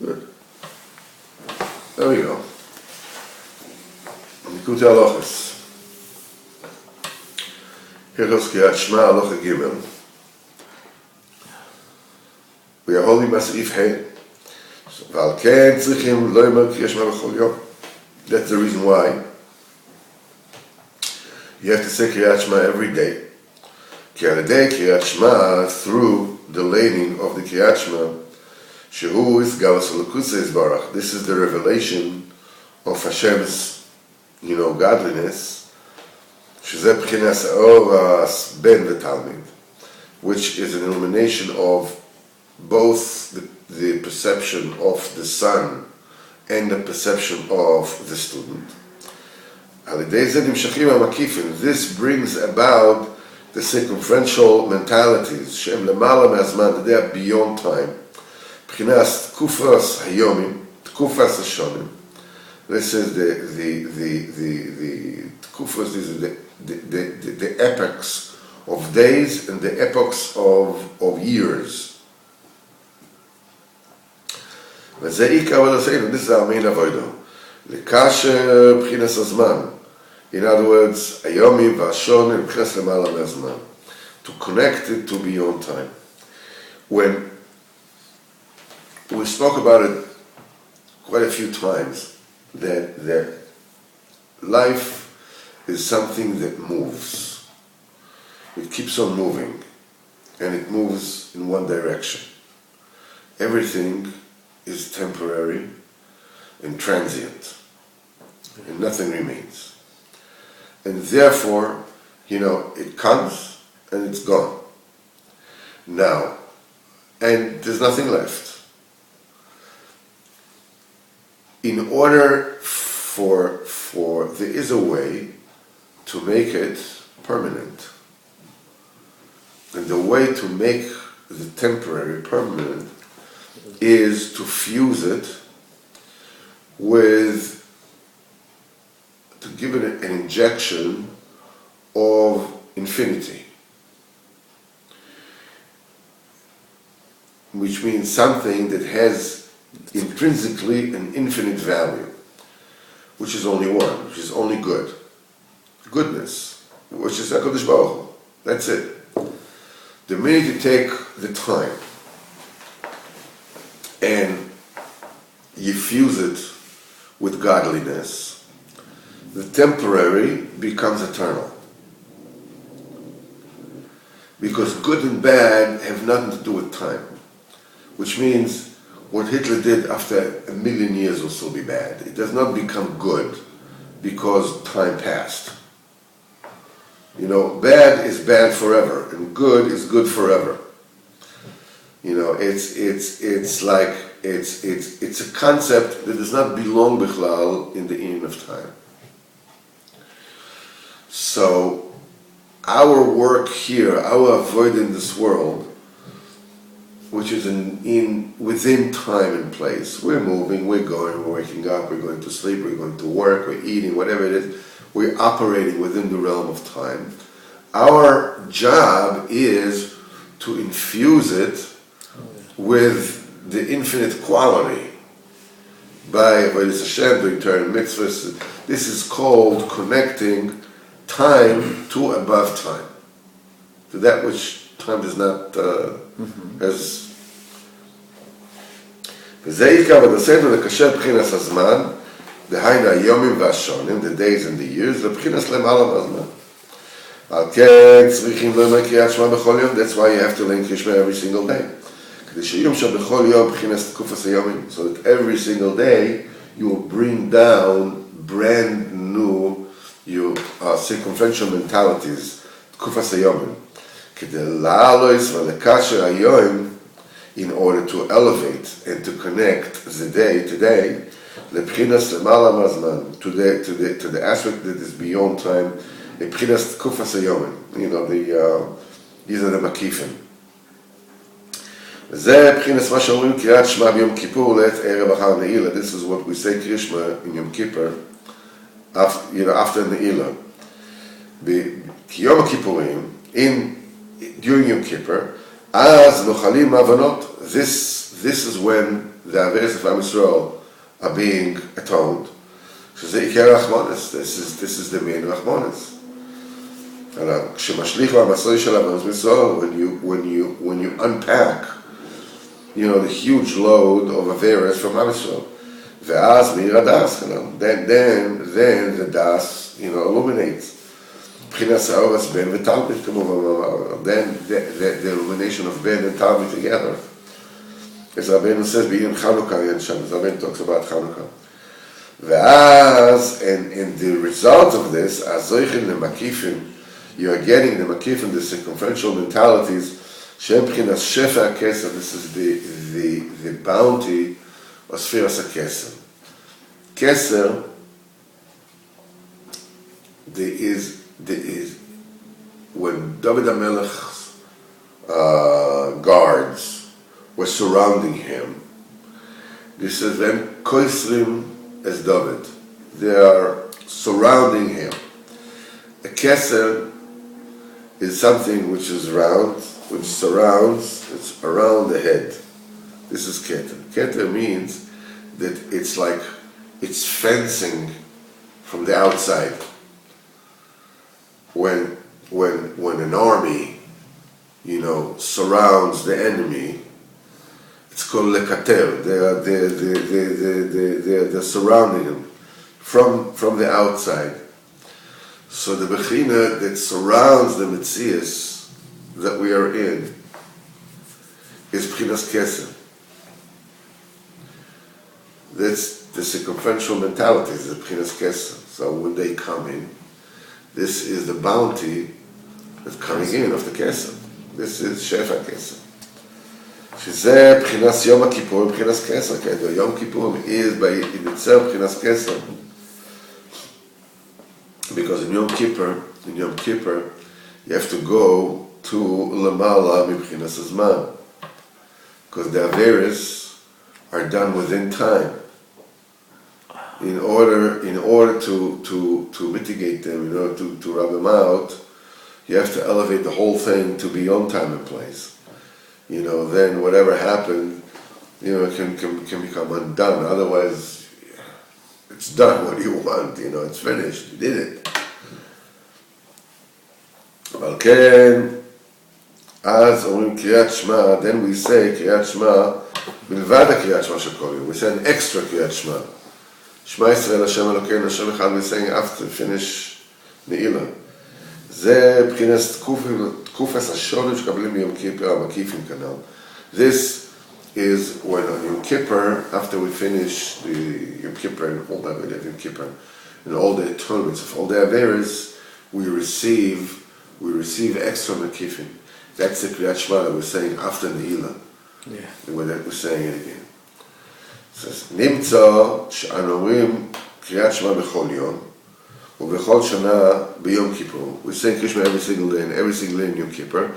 Good. There we go. Likutei Halachos. Here goes Krias Shma Halacha Gimel. We are holding Masif Hey. ועל כן צריכים לא יאמר קריאת שמע בכל יום. That's the reason why you have to say קריאת שמע every day. כי על ידי קריאת שמע, through the laning of the קריאת שמע, שהוא הסגלוס הליקוטי יתברך. This is the revelation of Hashem's, godliness, שזה בחינת האור הבן ותלמיד, which is an illumination of both the perception of the son and the perception of the student. This brings about the circumferential mentalities, שהן למעלה מהזמן, they are beyond time. מבחינת תקופות היומים, תקופות השונים. This is the תקופות, these are the epochs of days and the epochs of years. וזה עיקר עבודתנו, this is our main avodah. לקשר בחינת הזמן. In other words, היומים והשונים מבחינת למעלה מהזמן. To connect it to beyond time. When we spoke about it quite a few times, that life is something that moves. It keeps on moving, and it moves in one direction. Everything is temporary and transient, and nothing remains. And therefore, it comes and it's gone. Now, and there's nothing left. In order there is a way to make it permanent. And the way to make the temporary permanent is to fuse it to give it an injection of infinity. Which means something that has intrinsically an infinite value, which is only one, which is only good. Goodness, which is HaKadosh Baruch Hu. That's it. The minute you take the time and you fuse it with godliness, the temporary becomes eternal. Because good and bad have nothing to do with time. Which means what Hitler did after 1,000,000 years will still be bad. It does not become good because time passed. Bad is bad forever, and good is good forever. It's a concept that does not belong bichlal in the Eden of time. So our work here, our avoid in this world, which is within time and place. We're moving, we're going, we're waking up, we're going to sleep, we're going to work, we're eating, whatever it is. We're operating within the realm of time. Our job is to infuse it with the infinite quality by Avodas Hashem, doing Torah and mitzvahs. This is called connecting time to above time, to that which time does not has. וזה עיקר עבודתנו לקשר בחינת הזמן, דהיינו היומים והשונים, the days and the years, לבחינת למעלה מהזמן. על כן צריכים לומר קריאת שמע בכל יום, that's why you have to learn קריאת שמע every single day. כדי שיום שבכל יום בחינת תקופת היומים, so that every single day you will bring down brand new circumferential mentalities, תקופת היומים. כדי לעלוס ולקשר היום, in order to elevate and to connect the day today, לבחינת למעלה מהזמן, to the aspect that is beyond time, לבחינת תקופת היומים. These are the מקיפים. וזה בחינת מה שאומרים קריאת שמע ביום כיפור לעת ערב אחר נעילה. This is what we say קריאת שמע in Yom Kippur, after נעילה. ביום הכיפורים, during Yom Kippur, אז נוחלים הבנות. this is when the Averes of Am Yisrael are being atoned. שזה עיקר רחמונס, this is the main רחמונס. כשמשליך במסוי של Am Yisrael, when you unpack, the huge load of Averes from Am Yisrael, ואז מאיר הדס, then the das, illuminates. מבחינת האורס בן ותלמיד, כמובן, then the illumination of Ben and Talmud together. As Rabbeinu says, בעניין חנוכה, as Rabbeinu talks about Hanukkah. ואז, and the result of this, הזויכין למקיפים, you are getting the makifim, the circumferential mentalities, שהם מבחינת שפע הכסף, this is the bounty of ספירס הכסף. כסר, there is, when David HaMelech's guards were surrounding him, this is them koisrim as David. They are surrounding him. A keser is something which is round, which surrounds, it's around the head. This is keter. Keter means that it's like, it's fencing from the outside. When an army, surrounds the enemy, it's called lekater. They're surrounding him from the outside. So the bechina that surrounds the metzias that we are in is bchinas keser. That's the circumferential mentality, is the bchinas keser. So when they come in, this is the bounty that's coming in of the keser. This is shefa keser. שזה בחינת יום הכיפור, בחינת כסר, כידוע, יום כיפור is by in itself בחינת כסר. Because in Yom Kippur, you have to go to למעלה מבחינת הזמן. Because the Averis are done within time. In order to mitigate them, in order to rub them out, you have to elevate the whole thing to be on time and place. Then whatever happened, can become undone. Otherwise, it's done. What do you want? It's finished. You did it. אבל כן, אז אומרים קריאת שמע, then we say קריאת שמע, מלבד הקריאת שמע של כל יום. We say an extra קריאת שמע. שמע ישראל, השם אלוקינו, השם אחד, we saying after finish נעילה. זה מבחינת תקופת השונים שקבלים מיום כיפר, המקיפים כנ"ל. This is when on Yom Kippur, after we finish the Yom Kippur and all that we did Yom Kippur, and all the atonements of all the Averis, we receive extra makifim. That's the Kriyat Shema that we're saying after Ne'ilah. Yeah. And we're saying it again. It says, נמצא שאנו אומרים קריאת שמע בכל יום, ובכל שנה ביום כיפור. We're saying Kriyat Shema every single day and every single day in Yom Kippur,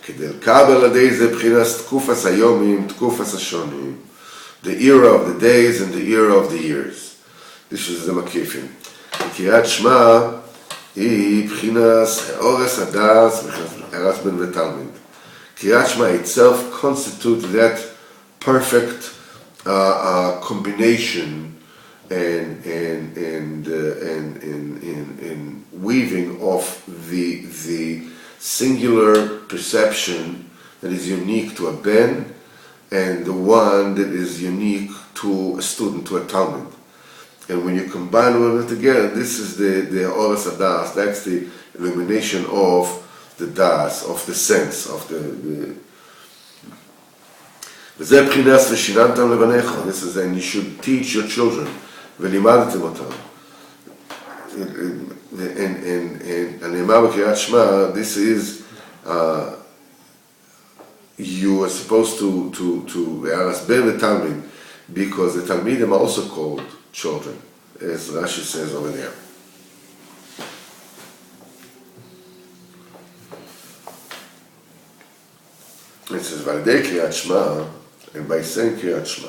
כדי לקבל על ידי זה בחינת תקופת היומים, תקופת השונים, the era of the days and the era of the years. This is the makifim. קריאת שמע היא בחינת אורס הדס, ארס בן ותלמיד. קריאת שמע itself constitutes that perfect combination and weaving of the singular perception that is unique to a ben and the one that is unique to a student, to a Talmud. And when you combine all of it together, this is the Oras HaDas, that's the illumination of the Das, of the sense, of the וזה בחינת ושיננתם לבניך, this is, and you should teach your children, ולימדתם אותם. הנאמר בקריאת שמע, this is, you are supposed to להסביר לתלמיד, because the Talmidim are also called children, as Rashi says over there. It says, ועל ידי קריאת שמע, and by saying קריאת שמע,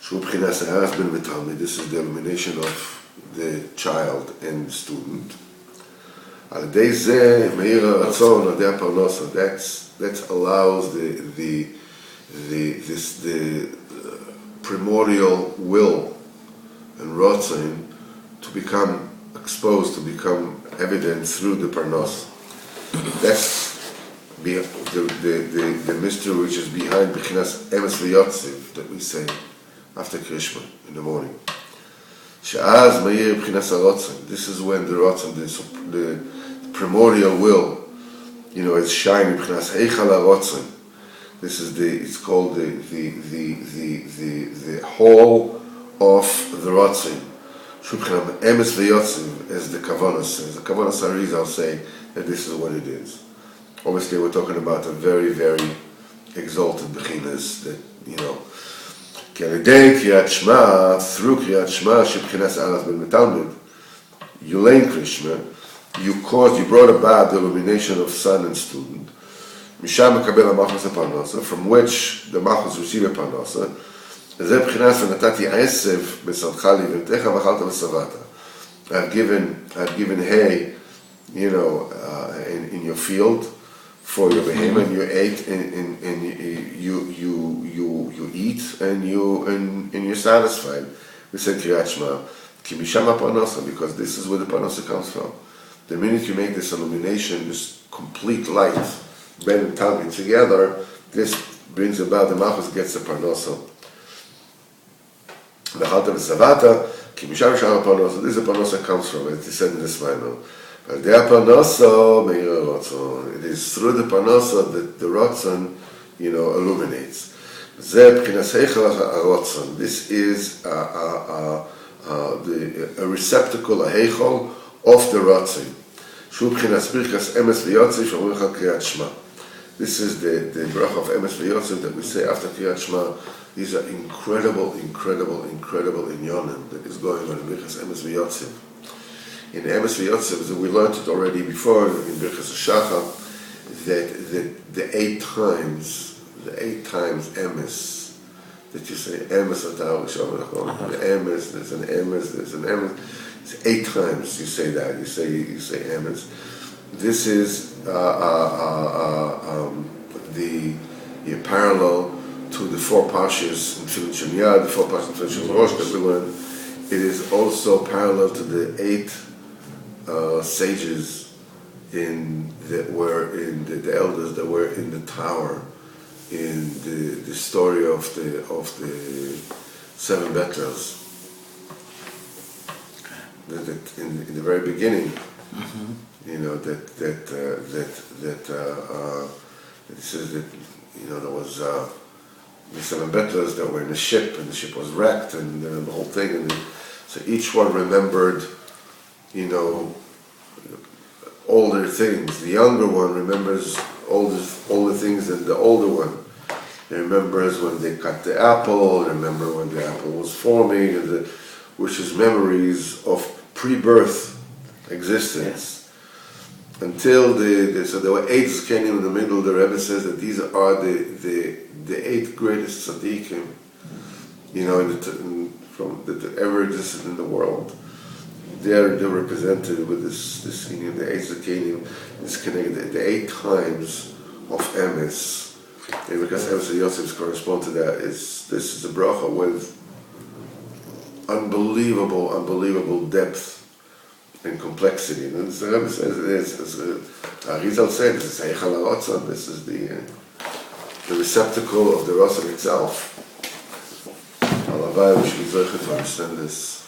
שהוא בחינת הארס בן ותלמיד, this is the illumination of the child and the student. על ידי זה מאיר הרצון, על ידי הפרנסה, that allows the primordial will and rotzin to become exposed, to become evident through the parnos. That's the mystery which is behind Bechinas Emes V'Yotziv that we say after Krishma in the morning. She'az Meir Bechinas HaRotzin. This is when the rotzin, the primordial will, is shining. Bechinas Heichal HaRotzin. This is it's called the hall of the rotzin. Shubchanam Emes V'Yotziv, as the Kavanas says. The Kavanas Arizal say that this is what it is. Obviously, we're talking about a very, very exalted bechinas that, Kilidei Kriyat Shma, through Kriyat Shma, Shebchinas Alas Ben Metalmid, you learn Krishma, you brought about the illumination of son and student, Misham Mekabel HaMachos HaParnasa, from which the Machos receive a Parnasa, Zeh Bchinas V'natati Esev B'Sadcha Livimtecha V'chalta V'Savata. I've given hay, in your field for your behemoth, and you ate, and you eat, and you're satisfied. We said Kriyat Shma, Ki Misham HaParnasa, because this is where the Parnasa comes from. The minute you make this illumination, this complete light, Ben and Talmid together, this brings about the Machos gets the Parnasa. V'chalta V'Savata, Ki Misham HaParnasa, this is the Parnasa comes from, it is said in this Maimon. It is through the Parnasa that the Rotzon, illuminates. This is a receptacle, a heichal of the Rotzon. This is the bracha of Emes V'Yotziv that we say after Kriyat Shma. These are incredible inyonim that is going on in Birchas Emes V'Yotziv. In Emes V'Yotziv, we learned it already before in Birchas Shachar, that the eight times Emes, that you say Emes Atar Rishon, the Emes, there's an Emes. It's 8 times you say that. You say Emes. This is the parallel to the 4 parshas in Tefillin Shemiyah, the 4 parshas in Tefillin Rosh that we learned. It is also parallel to the 8 sages that were in the elders that were in the tower in the story of the 7 Betlers. That in the very beginning, it says that there was the 7 Betlers that were in a ship, and the ship was wrecked, and the whole thing, and so each one remembered, all their things. The younger one remembers all the things that the older one. He remembers when they cut the apple, remember when the apple was forming, which is memories of pre-birth existence. Until so there were 8 zkanim in the middle. The Rebbe says that these are the 8 greatest tzaddikim, that ever existed in the world. They're represented with this the 8 zkanim is connected. The 8 times of Emes, and because Emes and Yosef correspond to that, this is a bracha with unbelievable depth and complexity. And the Rebbe says Arizal said this is Heichal HaRotzon. This is the receptacle of the Rotzon itself. Alavai, we should be zocheh to understand this.